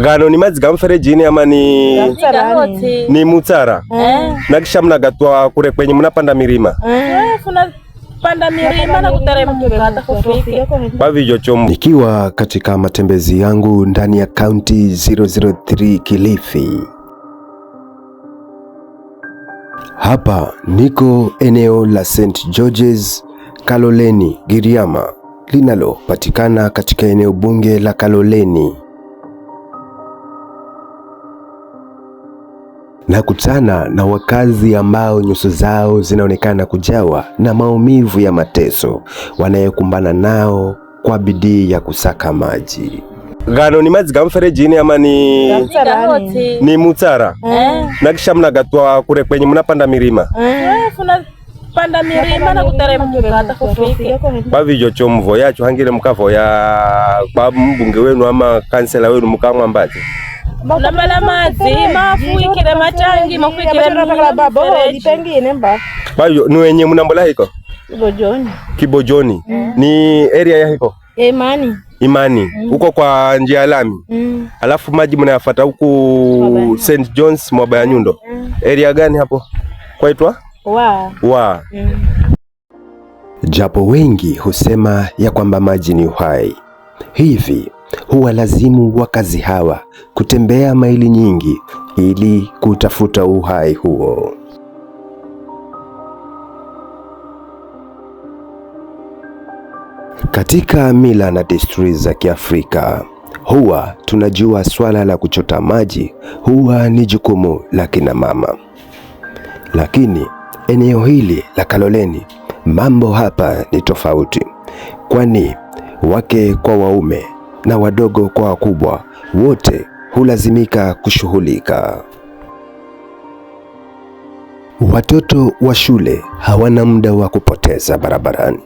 Gano ni mazi ga mferejini ama ni mutsara? Na kisha mnagatwa kure kwenye mnapanda milima? Panda milima na kuteremka hata kufika. Kwa hivyo chombo. Nikiwa katika matembezi yangu ndani ya County 003 Kilifi. Hapa niko eneo la St. George's Kaloleni Giriama linalopatikana katika eneo bunge la Kaloleni. Nakutana na wakazi ambao nyuso zao zinaonekana kujawa na maumivu ya mateso wanayokumbana nao kwa bidii ya kusaka maji. Gano ni mazi ga mferejini ama ni mutsara? Na kisha mnagatwa kure kwenye mnapanda milima? Panda milima na kuteremka hata kufika. Kwa hivyo chomvo yacho hangire mukavoya kwa mbunge wenu ama kansela wenu mukamwa mbaje? Unabala mazi mafu ikire machangi mafu ikire mfereji. Kwa hivyo ni wenye mnambola hiko? Kibojoni. Ni area ya hiko? Imani. Huko kwa njia lami. Alafu maji mnayafuata huku St. John's Mwabaya Nyundo. Area gani hapo? Kwaitwa? Wa. Japo wengi husema ya kwamba maji ni uhai, hivi huwa lazimu wakazi hawa kutembea maili nyingi ili kutafuta uhai huo. Katika mila na desturi za Kiafrika, huwa tunajua swala la kuchota maji huwa ni jukumu la kina mama. Lakini eneo hili la Kaloleni mambo hapa ni tofauti, kwani wake kwa waume na wadogo kwa wakubwa wote hulazimika kushughulika. Watoto wa shule hawana muda wa kupoteza barabarani.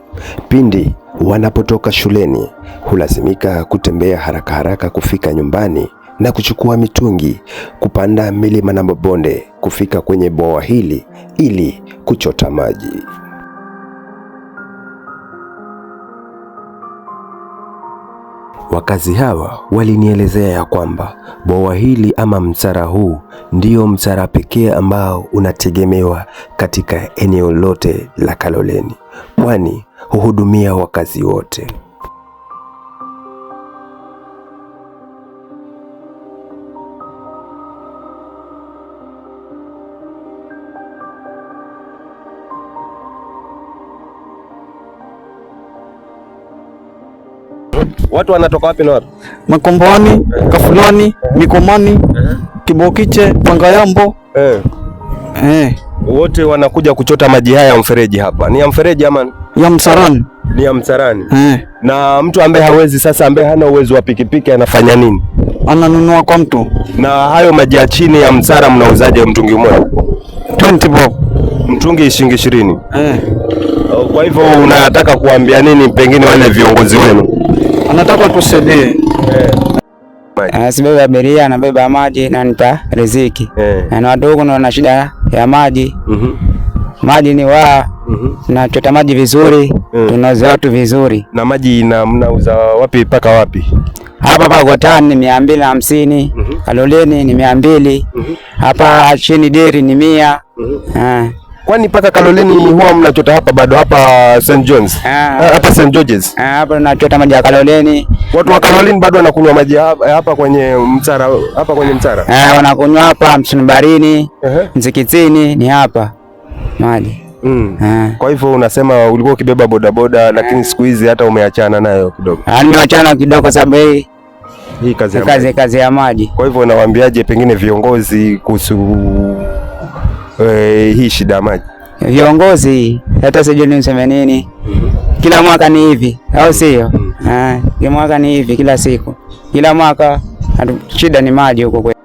Pindi wanapotoka shuleni hulazimika kutembea haraka haraka kufika nyumbani na kuchukua mitungi, kupanda milima na mabonde kufika kwenye bwawa hili ili kuchota maji. Wakazi hawa walinielezea ya kwamba bwawa hili ama msara huu ndio msara pekee ambao unategemewa katika eneo lote la Kaloleni, kwani huhudumia wakazi wote. Watu wanatoka wapi na wapi? Makomboni, Kafulani, Mikomani, Kibokiche, Pangayambo. Wote wanakuja kuchota maji haya ya mfereji hapa. Ni ya mfereji ama ya msarani? Ni ya msarani. Na mtu ambaye hawezi sasa, ambaye hana uwezo wa pikipiki anafanya nini? Ananunua kwa mtu. Na hayo maji ya chini ya msara mnauzaje mtungi mmoja? 20 bob. Mtungi shilingi 20. Kwa hivyo unataka kuambia nini pengine wale viongozi wenu? Anataka tusaidie. Sibeba abiria, anabeba maji na nipa riziki. Na wadogo na shida ya maji. Maji ni tunachota maji vizuri, tunauza watu vizuri. Na maji mnauza wapi paka wapi? Hapa Pagotani ni 250, Kaloleni ni 200, hapa chini Deri ni 100. Kwani paka Kaloleni huwa mnachota hapa bado hapa St. John's? Hapa St. George's? Hapa tunachota maji ya Kaloleni. Watu wa Kaloleni bado wanakunywa maji hapa kwenye msara, hapa kwenye msara? Wanakunywa hapa Msunibarini, Mzikitini ni hapa maji. Kwa hivyo unasema ulikuwa ukibeba bodaboda lakini siku hizi hata umeachana nayo kidogo? Nimeachana kidogo sababu hii kazi ya maji. Kwa hivyo unawaambiaje pengine viongozi kuhusu hii shida ya maji? Viongozi hata sijui niseme nini. Kila mwaka ni hivi, au sio? Kila mwaka ni hivi, kila siku. Kila mwaka shida ni maji huko kwetu.